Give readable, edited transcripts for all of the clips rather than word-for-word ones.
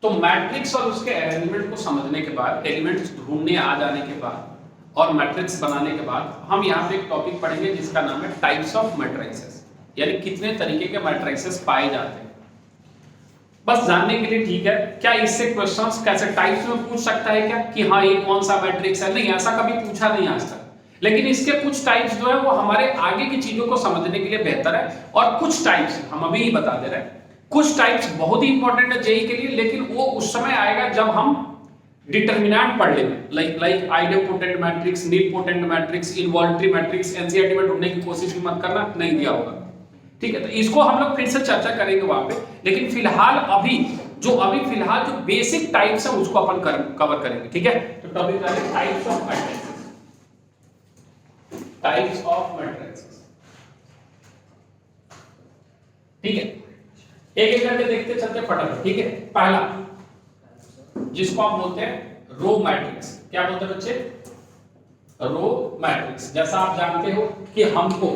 तो मैट्रिक्स और उसके अरेंजमेंट को समझने के बाद, एलिमेंट्स ढूंढने आ जाने के बाद और मैट्रिक्स बनाने के बाद हम यहाँ पे एक टॉपिक पढ़ेंगे जिसका नाम है टाइप्स ऑफ मैट्रिसेस, यानी कितने तरीके के मैट्रिसेस पाए जाते हैं। बस जानने के लिए ठीक है। क्या इससे क्वेश्चंस कैसे टाइप्स में पूछ सकता है क्या कि हाँ ये कौन सा मैट्रिक्स है? नहीं, ऐसा कभी पूछा नहीं आज तक। लेकिन इसके कुछ टाइप्स जो है वो हमारे आगे की चीजों को समझने के लिए बेहतर है, और कुछ टाइप्स हम अभी ही बता दे रहे हैं। कुछ टाइप्स बहुत ही इंपॉर्टेंट है जेई के लिए, लेकिन वो उस समय आएगा जब हम डिटरमिनेंट पढ़ लेंगे, like idempotent matrix, nilpotent matrix, involutory matrix. NCERT में ढूंढने की कोशिश भी मत करना, नहीं दिया होगा, ठीक है? तो इसको हम लोग फिर से चर्चा करेंगे वहां पे, लेकिन फिलहाल फिलहाल जो बेसिक टाइप्स है उसको अपन कवर करेंगे, ठीक है? तो टॉपिक है types of matrices. Types of matrices, ठीक है? एक एक करके देखते चलते फटाफट, ठीक है? पहला जिसको आप बोलते हैं रो मैट्रिक्स। क्या बोलते हैं बच्चे? Row matrix. जैसा आप जानते हो कि हमको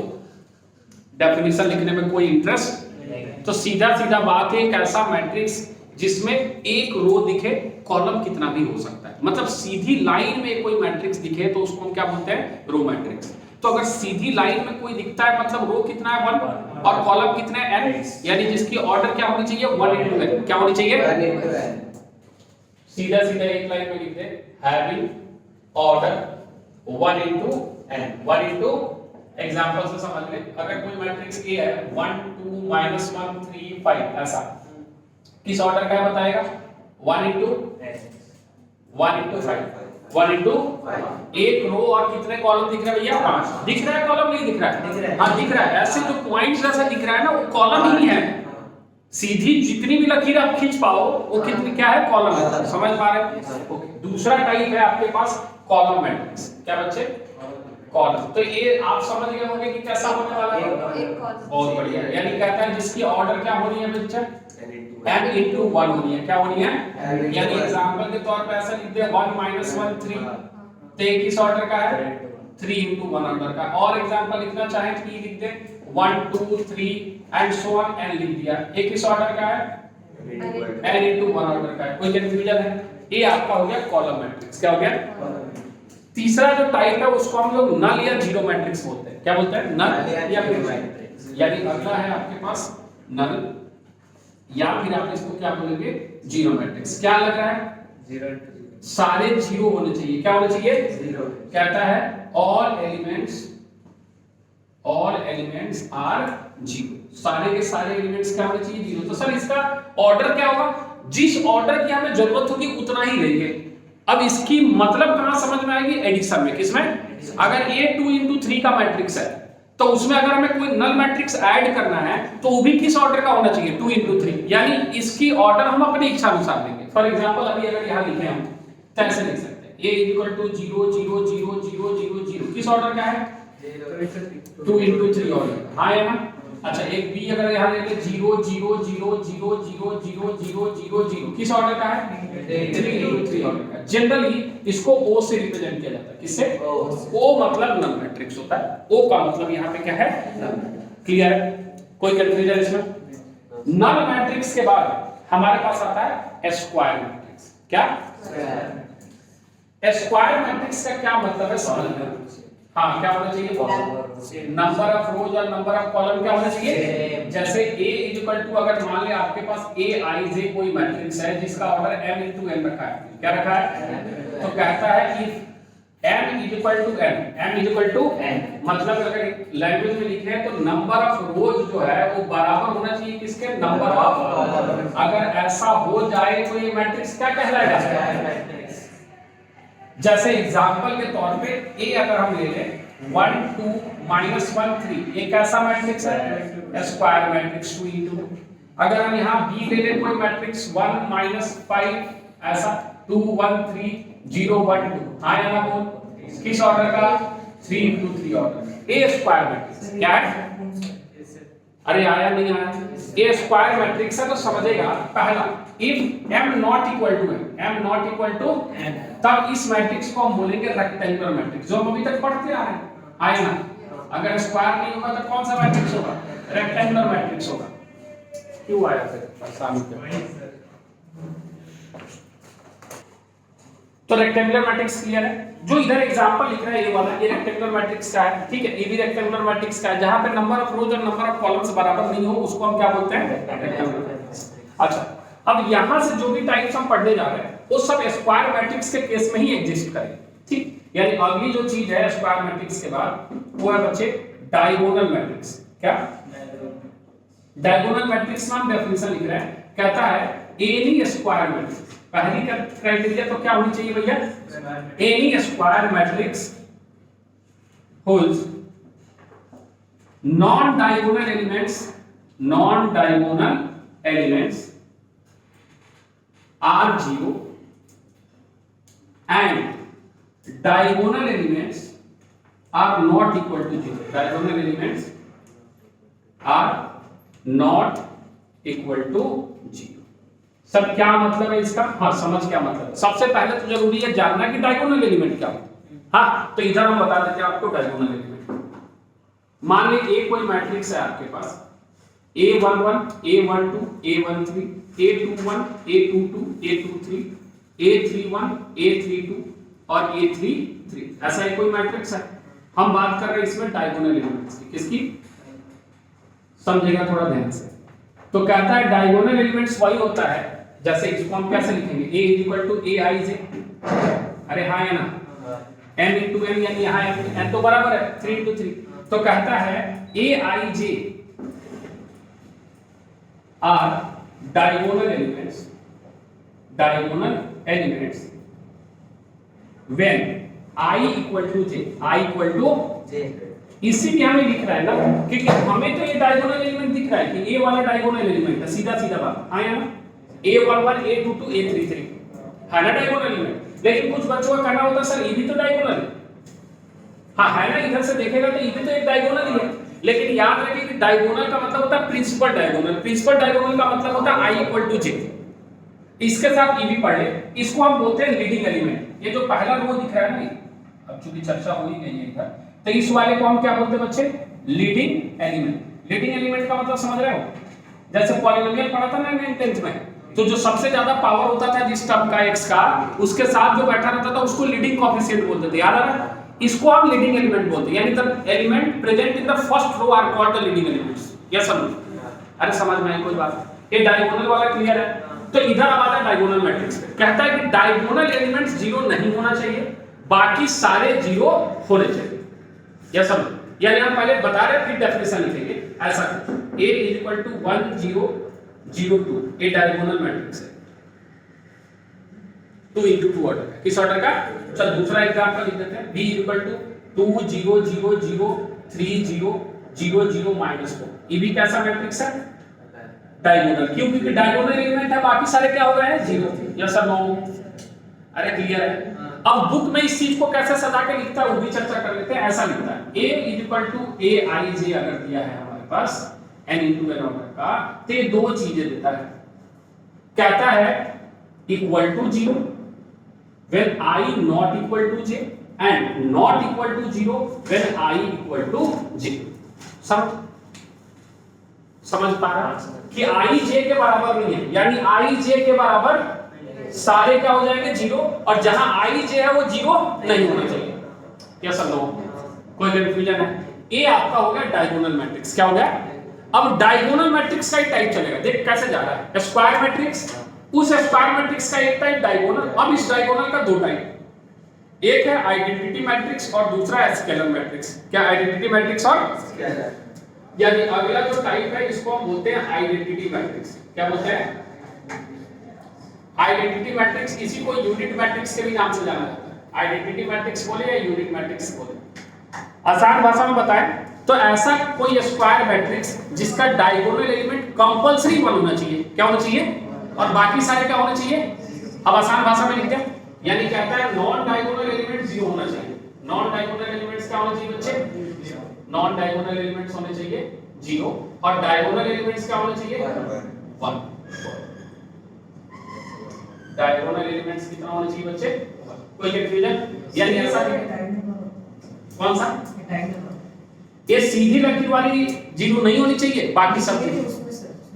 डेफिनेशन लिखने में कोई इंटरेस्ट नहीं, तो सीधा सीधा बात है, एक ऐसा मैट्रिक्स जिसमें एक रो दिखे, कॉलम कितना भी हो सकता है। मतलब सीधी लाइन में कोई मैट्रिक्स दिखे तो उसको हम क्या बोलते हैं? Row matrix. तो अगर सीधी लाइन में कोई दिखता है मतलब रो कितना है? 1, और कॉलम कितने हैं? n, यानी जिसकी ऑर्डर क्या होनी चाहिए? 1 into n। क्या होनी चाहिए? सीधा सीधा एक लाइन में लिख दे, having order 1 into n। 1 into example से समझ ले, अगर कोई मैट्रिक्स A है 1 2 -1 3 5, ऐसा किस ऑर्डर का है बताएगा? 1 into 1 into 5, 1 into 5। एक रो और कितने कॉलम दिख रहा है भैया? 5 दिख रहा है। कॉलम नहीं दिख रहा है? हाँ दिख रहा है। ऐसे जो पॉइंट्स ऐसा दिख रहा है ना, वो कॉलम ही है। सीधी जितनी भी लकीर आप खींच पाओ वो कितनी क्या है? कॉलम है। समझ पा रहे हैं? दूसरा टाइप है आपके पास कॉलम मैट्रिक्स। क्या बच्चे? कॉलम। तो ये आप समझ गए होंगे कि कैसा होने वाला है? बहुत बढ़िया। यानी कहता है जिसकी ऑर्डर क्या होनी है बच्चा? n into 1 होनी है। क्या होनी है? यानी एग्जांपल के तौर पे ऐसा लिख दे 1 - 1 3, तो ये किस ऑर्डर का है? 3 into 1 ऑर्डर का। और एग्जांपल लिखना चाहे तो ये लिख दे 1 2 3 एंड सो ऑन, n लिख दिया। ये किस ऑर्डर का है? n into 1 ऑर्डर का है। कोई कंफ्यूजन है? ये आपका हो गया कॉलम मैट्रिक्स। क्या हो गया? तीसरा जो टाइप है उसको हम लोग नल या जीरो मैट्रिक्स बोलते हैं। क्या बोलते हैं? नल या फिर मैट्रिक्स। यानी अगला है आपके पास नल, या फिर आप इसको क्या बोलेंगे? Zero matrix. क्या लग रहा है? 0 सारे जीरो होने चाहिए। क्या होने चाहिए? 0। कहता है ऑल एलिमेंट्स आर जीरो। सारे के सारे एलिमेंट्स क्या होने चाहिए? जीरो। तो सर इसका ऑर्डर क्या होगा? जिस ऑर्डर की हमें जरूरत होगी उतना ही लेंगे। अब इसकी मतलब कहां समझ में आएगी? एडिशन में। किसमें? अगर ये 2 into 3 का मैट्रिक्स है तो उसमें अगर हमें कोई नल मैट्रिक्स ऐड करना है तो वो भी किस ऑर्डर का होना चाहिए? 2 into 3। यानी इसकी ऑर्डर हम अपनी इच्छा अनुसार देंगे। फॉर एग्जांपल अभी अगर यहां लिखे हम तो ऐसे लिख सकते हैं a = 0 0 0 0 0 0। किस ऑर्डर का है? 2 into 3 ऑर्डर। हाँ है ना? अच्छा एक b अगर यहां ले ले 0 0 0 0 0 0 0 0 0, किस ऑर्डर का है? 3 into 3 ऑर्डर का। जनरली इसको o से रिप्रेजेंट किया जाता है। किससे? o मतलब नल मैट्रिक्स होता है। o का मतलब यहाँ पे क्या है? क्लियर है? कोई कंफ्यूजन इसमें? नल मैट्रिक्स के बाद हमारे पास आता है स्क्वायर मैट्रिक्स। क्या? स्क्वायर मैट्रिक्स का क्या मतलब है समझना। हाँ क्या होना चाहिए? नंबर ऑफ रोज और नंबर ऑफ कॉलम क्या होना चाहिए? जैसे a = अगर मान ले आपके पास aij कोई मैट्रिक्स है जिसका ऑर्डर m into n रखा है। क्या रखा है? तो कहता है if m = n, मतलब अगर लैंग्वेज में लिखे हैं तो नंबर ऑफ रोज जो है वो बराबर होना चाहिए किसके? Number of. अगर ऐसा हो जाए तो ये मैट्रिक्स क्या कहलाएगा? जैसे एग्जांपल के तौर पे a अगर हम ले लें 1 2 -1 3, एक ऐसा मैट्रिक्स है स्क्वायर मैट्रिक्स 2 into 2। अगर हम यहाँ b ले लें कोई मैट्रिक्स 1 -5, ऐसा 2 1 3 0 1 2। हाँ या ना बोल? किस ऑर्डर का? 3 into 3 order. a square matrix क्या है? अरे आया नहीं आया? a स्क्वायर मैट्रिक्स है तो समझेगा पहला if m not equal to n, तब इस मैट्रिक्स को हम बोलेंगे रेक्टेंगुलर मैट्रिक्स, जो हम अभी तक पढ़ते आ रहे हैं। आए ना? अगर स्क्वायर नहीं होगा तो कौन सा मैट्रिक्स होगा? रेक्टेंगुलर मैट्रिक्स होगा। क्यों आया फिर परेशानी? तो रेक्टेंगुलर मैट्रिक्स क्लियर है। जो इधर एग्जांपल लिख रहा है ये वाला, ये रेक्टेंगुलर मैट्रिक्स का है, ठीक है, ये भी रेक्टेंगुलर मैट्रिक्स का है। जहां पे नंबर ऑफ रोज और नंबर ऑफ कॉलम्स बराबर नहीं हो उसको हम क्या बोलते हैं, रेक्टेंगुलर मैट्रिक्स। अच्छा, अब यहां से जो भी टाइप्स हम पढ़ने जा रहे हैं वो सब स्क्वायर मैट्रिक्स के केस में ही एग्जिस्ट करेंगे, ठीक। यानी अगली जो चीज है स्क्वायर मैट्रिक्स के बाद वो है बच्चे डायगोनल मैट्रिक्स। क्या डायगोनल मैट्रिक्स नाम डेफिनेशन लिख रहा है, कहता है एनी स्क्वायर मैट्रिक्स, पहली क्राइटेरिया तो क्या होनी चाहिए भैया, any square matrix holds non diagonal elements are zero and diagonal elements are not equal to zero. Diagonal elements are not equal to zero. सब क्या मतलब है इसका, हाँ समझ क्या मतलब है। सबसे पहले तो जरूरी है जानना कि डायगोनल एलिमेंट क्या होता है। हाँ तो इधर हम बता देते हैं आपको डायगोनल एलिमेंट। मान लीजिए एक कोई मैट्रिक्स है आपके पास A11 A12 A13 A21 A22 A23 A31 A32 और A33, ऐसा एक कोई मैट्रिक्स है। हम बात कर रहे हैं इसमें डायगोनल एलिमेंट्स की, किसकी, समझेगा थोड़ा ध्यान से। तो कहता है डायगोनल एलिमेंट्स वही होता है, जैसे इसको हम कैसे लिखेंगे, A equal to A I जे, अरे हाँ या ना, m इंटू n, यानी यहाँ n तो बराबर है 3 इंटू 3। तो कहता है A I J are diagonal elements when i equal to J, i equal to J, इसीलिए हमें लिख रहा है ना, क्योंकि हमें तो ये डायगोनल एलिमेंट दिख रहा है कि a वाला डायगोनल एलिमेंट है, सीधा सीधा बात आया ना, a11 a22 a33 है ना डायगोनल एलिमेंट। लेकिन कुछ बच्चों का कहना होता है सर ये भी तो डायगोनल है, हाँ है ना, इधर से देखेगा तो ये भी तो एक डायगोनल ही है। लेकिन याद रखिए कि डायगोनल का मतलब होता है प्रिंसिपल डायगोनल, प्रिंसिपल डायगोनल का मतलब होता है i इक्वल टू जे। इसके साथ ये भी पढ़ ले, इसको हम बोलते हैं लीडिंग एलिमेंट। ये जो पहला रो दिख रहा है ना, अब चूंकि चर्चा हो ही गई है इधर, तो इस वाले को हम क्या बोलते हैं बच्चे, लीडिंग एलिमेंट। लीडिंग एलिमेंट का मतलब समझ रहे हो, जैसे पॉलिनोमियल पढ़ा था ना 9th में, तो जो सबसे ज्यादा पावर होता था जिस टर्म का x का, उसके साथ जो बैठा रहता था उसको लीडिंग कोएफिशिएंट बोलते थे, याद आ रहा है। इसको हम लीडिंग एलिमेंट बोलते हैं, यानी the element present in the first row are called the leading elements. Yes sir, अरे समझ में आई कोई बात, ये डायगोनल वाला क्लियर है। तो इधर आ जाता है डायगोनल मैट्रिक्स पे, कहता है कि डायगोनल एलिमेंट्स जीरो नहीं होना चाहिए, बाकी सारे जीरो होने चाहिए। यस सर, यानी हम पहले बता रहे फिर डेफिनेशन लिखेंगे, ऐसा a इक्वल टू 1 0 0 2, ये डायगोनल मैट्रिक्स है, 2 into 2 ऑर्डर का, किस ऑर्डर का। चल दूसरा एग्जांपल लिख देते हैं, b इक्वल टू 2 0 0 0 3 0 0 0 -4, ये भी कैसा मैट्रिक्स है, डायगोनल। क्यों, क्योंकि डायगोनल एलिमेंट है, बाकी सारे क्या हो गए हैं, जीरो। यस सर, नो, अरे क्लियर है। अब बुक में इस चीज को कैसे सजा के लिखता है वो भी चर्चा कर लेते हैं। ऐसा लिखता है a equal to A I जे, अगर दिया है हमारे पास n into n ऑर्डर का, तो ये दो चीजें देता है। कहता है equal to 0 when I not equal to j and not equal to 0 when I equal to j। समझ पा रहा कि i j के बराबर नहीं है, यानी i j के बराबर सारे क्या हो जाएंगे, जीरो, और जहां i j है वो जीरो नहीं होना चाहिए। क्या समझो, कोई कंफ्यूजन है। ये आपका हो गया डायगोनल मैट्रिक्स। क्या हो गया, अब डायगोनल मैट्रिक्स का एक टाइप चलेगा, देख कैसे जा रहा है। स्क्वायर मैट्रिक्स, उस स्क्वायर मैट्रिक्स का एक टाइप डायगोनल। अब इस डायगोनल का दो टाइप, एक है आइडेंटिटी मैट्रिक्स और दूसरा है स्केलर मैट्रिक्स। क्या, आइडेंटिटी मैट्रिक्स और स्केलर, यानी अगला जो टाइप है इसको हम बोलते हैं आइडेंटिटी मैट्रिक्स। क्या बोलते हैं, आइडेंटिटी मैट्रिक्स। इसी को यूनिट मैट्रिक्स के भी नाम से जाना जाता है, आइडेंटिटी मैट्रिक्स बोले या यूनिट मैट्रिक्स बोले, आसान भाषा में बताएं तो ऐसा कोई स्क्वायर मैट्रिक्स जिसका डायगोनल एलिमेंट कंपल्सरी 1 होना चाहिए। क्या होना चाहिए, और बाकी सारे क्या होने चाहिए। अब आसान भाषा में लिखते हैं, यानी कहता है नॉन डायगोनल एलिमेंट 0 होना चाहिए। नॉन डायगोनल एलिमेंट्स क्या होना चाहिए बच्चे, नॉन डायगोनल एलिमेंट्स होने चाहिए 0, और डायगोनल एलिमेंट्स क्या होने चाहिए 1। डायगोनल एलिमेंट्स कितना होना चाहिए बच्चे, कोई कंफ्यूजन, यानी ऐसा कौन सा, ये सीधी लकीर वाली 0 नहीं होनी चाहिए, बाकी सब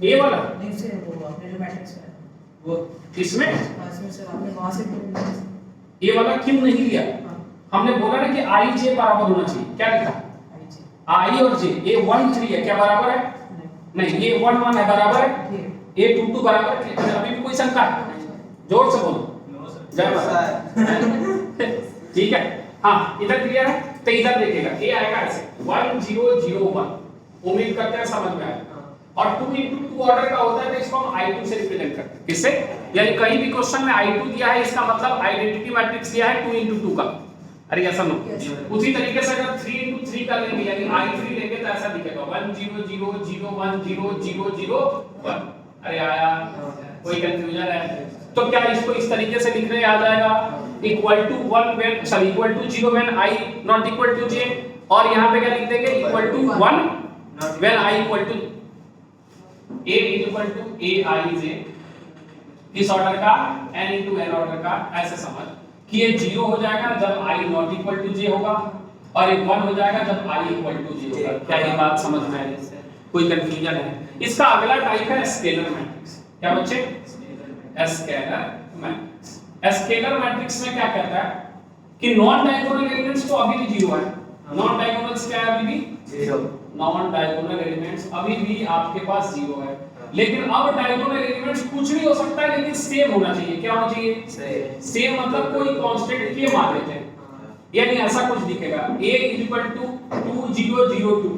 ए वाला इसमें सर आपने वहां से ये वाला क्यों नहीं लिया? हमने बोला ना कि आई जे बराबर होना चाहिए, क्या लिखा? आई और जे, ये 1 3 है, क्या बराबर है? नहीं, ये 1 1 है, बराबर है? ये 2 2 बराबर है? अभी भी कोई शंका है? जोर से बोलो। जय माता। ठीक है, हाँ इधर क्लियर है? तो इधर देखिएगा, ये आएगा ऐसे 1 0 0 1, उम्मीद करते हैं समझ में आया। और 2 into 2 ऑर्डर का होता है, तो इसको हम I2 से रिप्रेजेंट करते हैं। किससे? यानी कहीं भी क्वेश्चन में I2 दिया है, इसका मतलब आइडेंटिटी मैट्रिक्स दिया है 2 into 2 का। अरे ऐसा नो, उसी तरीके से अगर 3 into 3 का लेंगे, यानी I3 लेंगे तो ऐसा दिखेगा 1 0 0 0 1 0 0 0 1। अरे आया, कोई कंफ्यूजन है? तो क्या इसको इस तरीके से लिखने आ जाएगा, equal to 1 when sorry equal to 0 when I not equal to j, और यहां पे क्या लिख देंगे, equal to 1 when I equal to A equal to aij, किस ऑर्डर का? n into n ऑर्डर का। ऐसे समझ कि ये 0 हो जाएगा जब I not equal to j होगा, और ये 1 हो जाएगा जब I इक्वल टू j होगा। क्या ये बात समझ में आई? कोई कंफ्यूजन है? इसका अगला टाइप है स्केलर मैट्रिक्स। क्या बच्चे? Scalar matrix. स्केलर मैट्रिक्स में क्या कहता है कि नॉन डायगोनल एलिमेंट्स तो अभी भी 0 है। नॉन डायगोनल्स क्या है? अभी भी 0। नॉन डायगोनल एलिमेंट्स अभी भी आपके पास 0 है, लेकिन अब डायगोनल एलिमेंट्स कुछ भी हो सकता है, लेकिन सेम होना चाहिए। क्या होना चाहिए? सेम मतलब कोई कांस्टेंट के मान लेते हैं, यानी ऐसा कुछ दिखेगा a इक्वल टू 2 0 0 2,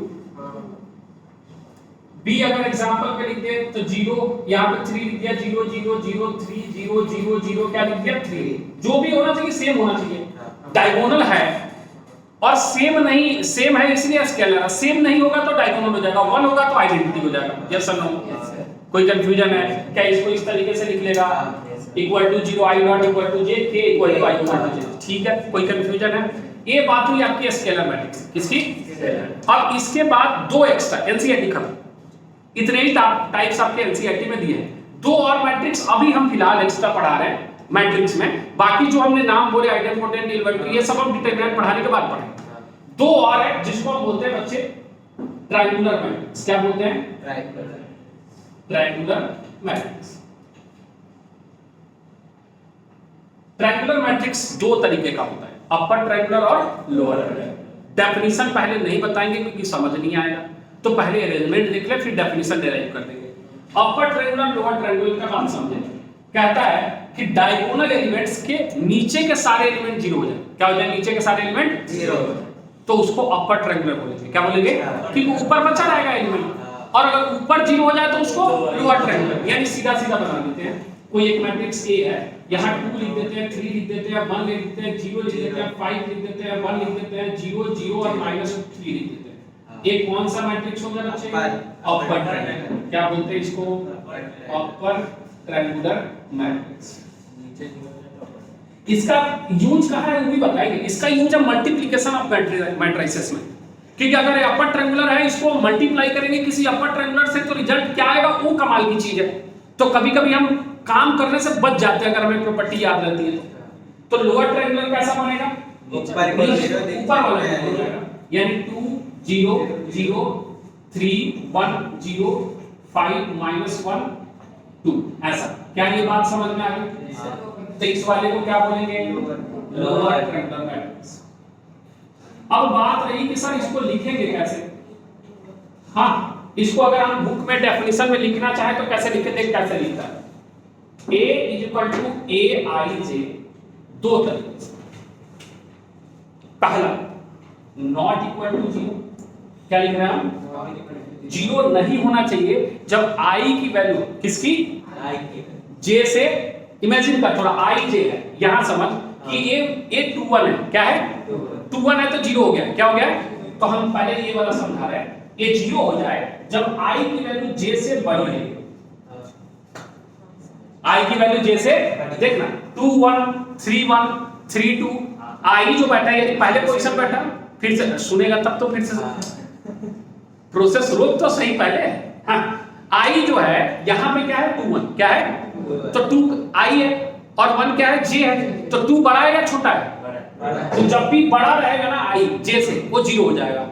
b अगर एग्जांपल पे लिख दे तो 0, यहां पे 3 लिख दिया, 0 0 0 3 0 0 0 क्या लिख दिया 3। जो भी होना चाहिए सेम होना चाहिए। डायगोनल है और सेम नहीं, सेम है इसलिए स्केलर है, सेम नहीं होगा तो डायगोनल हो जाएगा, 1 होगा तो आइडेंटिटी हो जाएगा। यस और नो? कोई कंफ्यूजन है क्या? इसको इस तरीके से लिख लेगा, equal to 0 I not equal to j, k equal to I equal to j। ठीक है, कोई कंफ्यूजन है? ये बात हुई आपकी स्केलर मैट्रिक्स। किसकी? अब इसके बाद दो एक्स्ट्रा एनसीईआरटी खत्म, इतने ही टाइप्स आपके एनसीईआरटी में दिए हैं। दो और मैट्रिक्स अभी हम फिलहाल एक्स्ट्रा पढ़ा रहे हैं मैट्रिक्स में, बाकी जो हमने नाम बोले आइडेंटिटी इन्वर्टर ये सब हम डिटरमिनेंट पढ़ाने के बाद पढ़ेंगे। दो और है जिसको हम बोलते हैं बच्चे ट्रायंगुलर मैट्रिक्स। क्या बोलते हैं? Triangular matrix. ट्रायंगुलर मैट्रिक्स दो तरीके का होता है, अपर ट्रायंगुलर और लोअर ट्रायंगुलर। डेफिनेशन पहले नहीं बताएंगे क्योंकि समझ नहीं आएगा, तो पहले अरेंजमेंट देख ले फिर डेफिनेशन डिराइव कर देंगे। अपर ट्रायंगुलर लोअर ट्रायंगुलर का बात समझें। कहता है कि डायगोनल एलिमेंट्स के नीचे के सारे एलिमेंट 0 हो जाए। क्या हो जाए? नीचे के सारे एलिमेंट 0, तो उसको अपर ट्रायंगुलर बोलेंगे। क्या बोलेंगे? क्योंकि ऊपर बचा रहेगा एलिमेंट, और अगर ऊपर 0 हो जाए तो उसको लोअर ट्रायंगुलर, यानी सीधा सीधा बना देते हैं। कोई एक मैट्रिक्स A है, यहाँ 2 लिख देते हैं, 3 लिख देते हैं, 1 लिख देते हैं, 0 लिख देते हैं, 5 लिख देते हैं, 1 लिख देते हैं, 0 0 और -3 लिख देते हैं। ये कौन सा मैट्रिक्स हो गया बच्चे? Upper triangular. क्या बोलते हैं इसको? Upper triangular matrix. इसका यूज कहाँ है वो भी बताएंगे। इसका यूज है मल्टीप्लिकेशन ऑफ मैट्रिसेस में, क्योंकि अगर ये अपर ट्रायंगुलर है इसको मल्टीप्लाई करेंगे किसी अपर ट्रायंगुलर से तो रिजल्ट क्या आएगा वो कमाल की चीज है। तो कभी कभी हम काम करने से बच जाते हैं अगर हमें प्रॉपर्टी याद रहती है। तो लोअर ट्रायंगुलर कैसा बनेगा? ऊपर वाला यानी 2 0 0 3 1 0 5 -1 2 ऐसा। क्या ये बात समझ में आ गई? तो इस वाले को क्या बोलेंगे? Lower triangular matrix. अब बात रही कि सर इसको लिखेंगे कैसे? हाँ, इसको अगर हम बुक में डेफिनेशन में लिखना चाहे तो कैसे लिखे? देख कैसे लिखता है। A इक्वल टू aij दो तरीके से। पहला नॉट इक्वल टू 0। क्या लिख रहे हैं हम? 0 नहीं होना चाहिए जब I की वैल्यू किसकी? J से। इमेजिन कर थोड़ा, I J है, यहां समझ कि ये 2 1 है। क्या है? 2 1 है तो 0 हो गया। क्या हो गया? तो हम पहले ये वाला समझा रहे हैं, ये 0 हो जाए जब I की वैल्यू J से बड़ी है। I की वैल्यू J से, देखना 2 1 3 1 3 2, I जो बैठा है पहले पोजीशन बैठा, फिर से सुनेगा तब तो फिर से प्रोसेस रोक तो सही पहले। हाँ, I जो है यहाँ पे क्या है? 2 1। क्या है? तो 2 I है और 1 क्या है? J है। तो 2 बड़ा है या छोटा है? तो जब भी बड़ा रहेगा ना I J से, वो 0 हो जाएगा।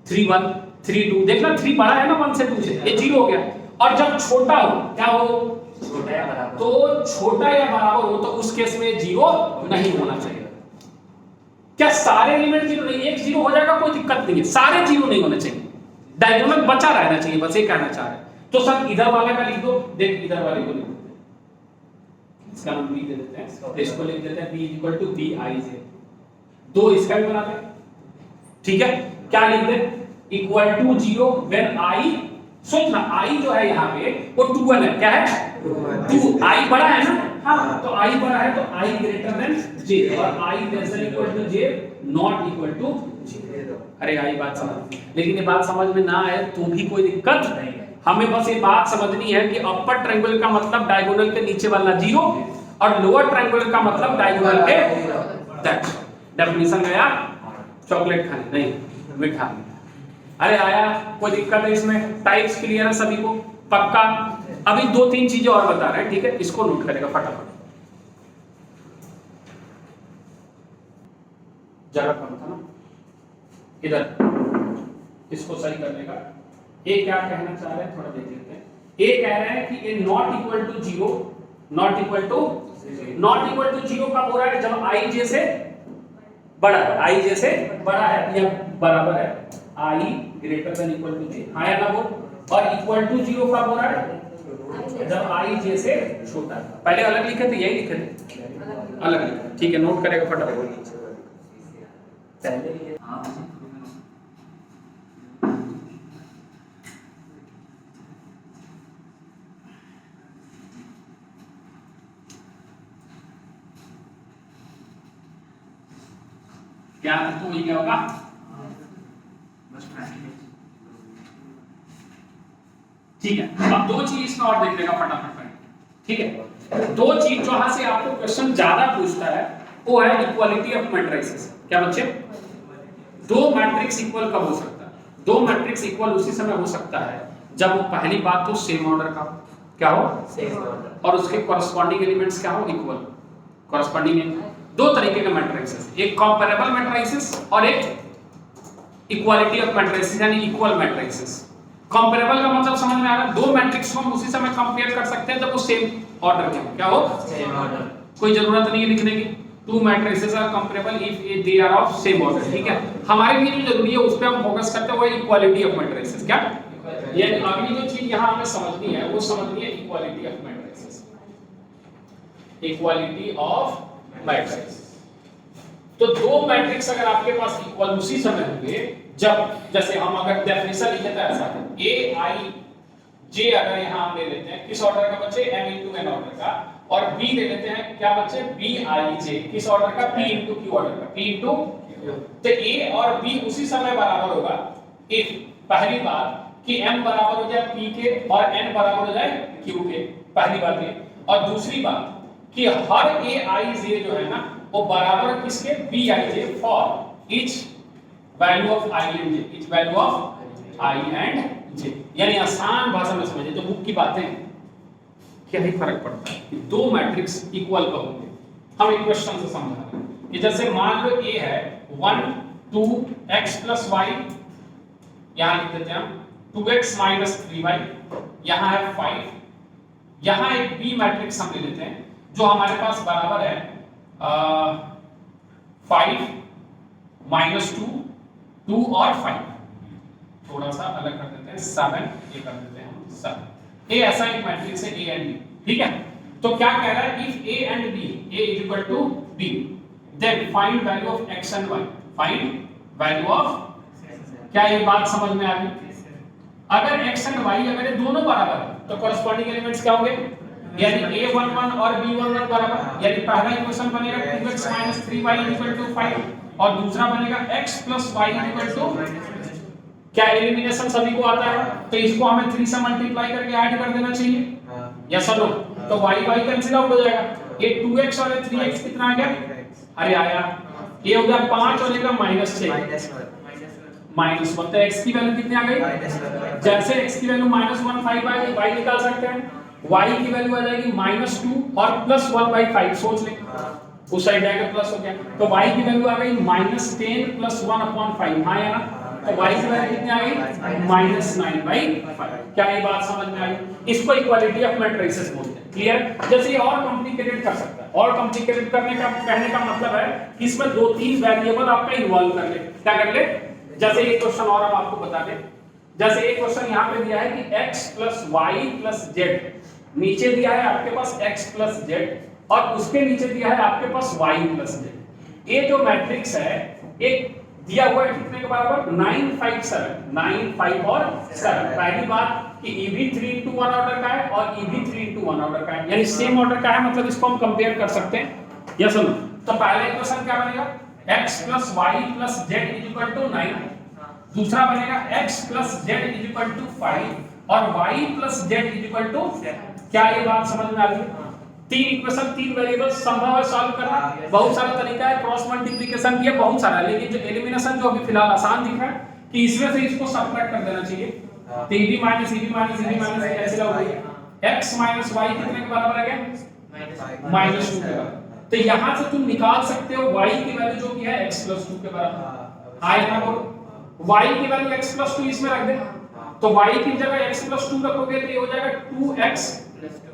3 1 3 2, देखना 3 बड़ा है ना 1 से 2 से, ये 0 हो गया। और जब छोटा हो क्या हो? तो छोटा या बराबर हो तो उस केस में जीरो नहीं होना चाहिए। क्या सारे एलिमेंट जीरो नहीं? एक जीरो हो जाएगा कोई दिक्कत नहीं है, सारे जीरो नहीं होने चाहिए, डायगोनल बचा रहना चाहिए, बस ये कहना चाह रहे हैं। तो सर इधर वाले का लिख दो, देख इधर वाले को लिख देते हैं, इसका नाम बी दे देते हैं, तो इसको लिख देते हैं b equal to B I J, दो इसका भी बना दे, ठीक है। क्या लिख दे? Equal to zero when I, सोचना आई जो है यहाँ पे वो 2 है, क्या है 2, आई बड़ा है ना, हाँ तो आई बड़ा है तो आई ग्रेटर देन जे, और I less than equal to J not equal to J. अरे आई बात समझ, लेकिन ये बात समझ में ना आए तो भी कोई दिक्कत नहीं, हमें बस ये बात समझनी है कि अपर ट्रायंगल का मतलब डायगोनल के नीचे वाला जीरो और लोअर ट्रायंगल का मतलब डायगोनल के दैट्स डेफिनेशन गया। चॉकलेट खानी नहीं, मिठा। अरे आया, कोई दिक्कत है इसमें? टाइप्स क्लियर है सभी को? पक्का? अभी 2-3 चीजें और बता रहे हैं, ठीक है, इसको नोट करेगा फटाफट। जगह कम था ना इधर, इसको सही करने का। ये क्या कहना चाह रहे हैं थोड़ा देख लेते हैं। ये कह रहे हैं कि ये not equal to zero, not equal to zero कब हो रहा है? जब आई जे से बड़ा है, आई जे से बड़ा है या बराबर है, आई ग्रेटर देन इक्वल टू जे, हाँ या ना बोल। और इक्वल टू जीरो कब हो रहा है? जब आई जे से छोटा है। पहले अलग लिखे थे, यही लिखे थे, अलग लिखे, ठीक है, नोट करेगा फटाफट। पहले क्या तो वही क्या होगा? ठीक है, अब 2 चीज इसमें और देख लेगा फटाफट, ठीक है। 2 चीज जहां से आपको क्वेश्चन ज्यादा पूछता है वो है इक्वालिटी ऑफ मैट्रिसेस। क्या बच्चे? 2 मैट्रिक्स इक्वल कब हो सकता है? 2 मैट्रिक्स इक्वल उसी समय हो सकता है जब वो पहली बात तो सेम ऑर्डर का क्या हो, सेम ऑर्डर, और उसके कॉरस्पॉन्डिंग एलिमेंट्स क्या हो, इक्वल। कॉरस्पॉन्डिंग 2 तरीके के मैट्रिसेस, एक कंपैरेबल मैट्रिसेस और एक इक्वालिटी ऑफ मैट्रिसेस यानी इक्वल मैट्रिसेस। कंपैरेबल का मतलब समझ में आ रहा है? 2 मैट्रिक्स को हम उसी समय कंपेयर कर सकते हैं जब वो सेम ऑर्डर के हो, क्या हो, सेम ऑर्डर। कोई जरूरत नहीं है लिखने की, 2 matrices are comparable if they are of same order, ठीक है। हमारे लिए जो जरूरी है उस पे हम फोकस करते हैं वो इक्वालिटी ऑफ मैट्रिसेस। क्या ये अगली जो चीज यहां हमें समझनी है वो समझनी है equality of matrices, equality of matrices. तो 2 मैट्रिक्स अगर आपके पास इक्वल उसी समय होंगे जब, जैसे हम अगर डेफिनेशन लिखे तो ऐसा है ए आई जे, अगर यहां हम ले लेते हैं किस ऑर्डर का बच्चे, m into n ऑर्डर का, और b ले लेते हैं क्या बच्चे, b i j किस ऑर्डर का, p into q ऑर्डर का, p into q। तो a और b उसी समय बराबर होगा if पहली बात कि m बराबर हो जाए p के और n बराबर हो जाए q के, पहली बात ये। और दूसरी बात कि हर a i j जो है ना वो बराबर किसके, b i j for each value of i and j, each value of i and j। यानी आसान भाषा में समझिए तो बुक की बातें, क्या ही फर्क पड़ता है कि 2 मैट्रिक्स इक्वल कब होंगे। हम एक क्वेश्चन से समझा रहे हैं कि जैसे मान लो a है 1 2 x plus y, यहां लिख देते हैं हम 2x minus 3y, यहां है 5, यहां एक b मैट्रिक्स हम ले लेते हैं जो हमारे पास बराबर है 5 minus 2 2 और 5, थोड़ा सा अलग कर देते हैं 7, ये कर देते हैं हम 7। ए ऐसा एक मैट्रिक्स है a एंड b, ठीक है। तो क्या कह रहा है, if a and b, a is equal to b, then find value of x and y, find value of, क्या ये बात समझ में आ गई? अगर x and y अगर ये दोनों बराबर है तो कॉरस्पॉन्डिंग एलिमेंट्स क्या होंगे, यानी a11 और b11 बराबर, यानी पहला इक्वेशन बनेगा 2x 3y 5 और दूसरा बनेगा x y 2। क्या एलिमिनेशन सभी को आता है? तो इसको हमें 3 से मल्टीप्लाई करके ऐड कर देना चाहिए, यस और नो? तो y कैंसिल आउट हो जाएगा, ये 2x और 3x कितना आ गया, अरे आया, ये हो गया 5 और ये का -6 -1, तो x की वैल्यू कितनी आ गई, जैसे x की वैल्यू -1 5 आ गई, y निकाल सकते हैं, y की वैल्यू आ जाएगी -2 और +1/5, सोच ले उस साइड जाएगा प्लस हो गया, तो y की वैल्यू आ गई -10 + 1/5, हां या ना? तो y की वैल्यू कितनी आ गई, -9/5। क्या ये बात समझ में आई? इसको इक्वालिटी ऑफ मैट्रिसेस बोलते हैं। क्लियर? जैसे ये और कॉम्प्लिकेटेड कर सकता है, और कॉम्प्लिकेटेड करने का कहने का मतलब है कि इसमें 2-3 वेरिएबल आपका इन्वॉल्व कर ले। क्या कर ले? जैसे एक क्वेश्चन और हम आपको बता दें, जैसे एक क्वेश्चन यहाँ पे दिया है कि x + y + z, नीचे दिया है आपके पास x + z और उसके नीचे दिया है आपके पास y + z। ये जो मैट्रिक्स है एक दिया हुआ है कितने के बराबर? 9 5 7, 9 5 और 7। पहली बात कि EV 3:1 ऑर्डर का है और EV 3:1 ऑर्डर का है, यानी सेम ऑर्डर का है, मतलब इसको हम कंपेयर कर सकते हैं। यस और नो? तो पहला इक्वेशन क्या बनेगा? x + y + z = 9, दूसरा बनेगा x + z = 5 और y + z = क्या? ये बात समझ में आ गई? तीन इक्वेशन, तीन वेरिएबल्स संभव है सॉल्व करना, बहुत सारा तरीका है, क्रॉस मल्टीप्लिकेशन भी है, बहुत सारा है, लेकिन जो एलिमिनेशन जो अभी फिलहाल आसान दिख रहा है कि इसमें से इसको सबट्रैक्ट कर देना चाहिए। तो EB - EB - EB - कैसे हो गया? x - y कितने के बराबर है? -2 के बराबर। तो यहां से तुम निकाल सकते हो y की वैल्यू जो कि है x + 2 के बराबर। हां, यहां बोलो y की वैल्यू x + 2 इसमें रख दे, तो y की जगह x + 2 रखोगे तो ये हो जाएगा 2x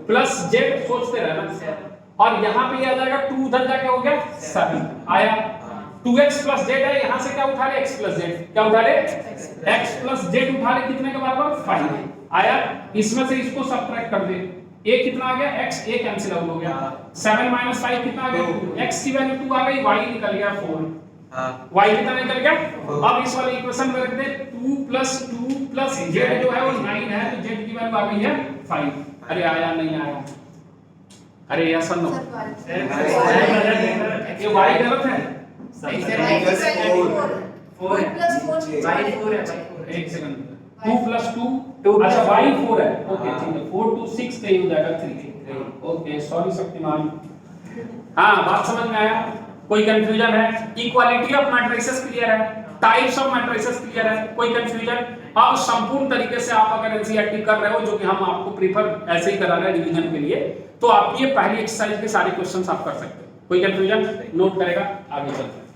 + z, सोचते रहना, और यहाँ पे ये आ जाएगा 2 उधर जाके हो गया 7 आया। 2x + z है, यहाँ से क्या उठा ले? x + z, क्या उठा ले? x + z उठा ले, कितने के बराबर? 5 आया। इसमें से इसको सबट्रैक्ट कर दे, a कितना आ गया? x, a कैंसिल आउट हो गया, 7 - 5 कितना आ गया? 2, x की वैल्यू 2 आ गई, y निकल गया 4, y कितना निकल गया? अब इस वाले इक्वेशन में रख दे 2 + 2 + z जो है वो 9 है, तो z की वैल्यू आ गई है 5। अरे आया नहीं आया? अरे यस और नो? ये y गलत है? एक सेकंड, 2 + 2, अच्छा y 4 है, ओके ठीक है, 4 2 6 तो ये हो जाएगा 3। Okay sorry Shaktimaan. हाँ, बात समझ में आया? कोई कंफ्यूजन है? इक्वालिटी ऑफ मैट्रिसेस क्लियर है, टाइप्स ऑफ मैट्रिसेस क्लियर है, कोई कंफ्यूजन? आप संपूर्ण तरीके से आप अगर एनसीईआरटी कर रहे हो, जो कि हम आपको प्रीफर ऐसे ही करा रहे हैं रिवीजन के लिए, तो आपकी ये पहली एक्सरसाइज के सारे क्वेश्चंस आप कर सकते हो। कोई कंफ्यूजन नोट करेगा? आगे चलते हैं।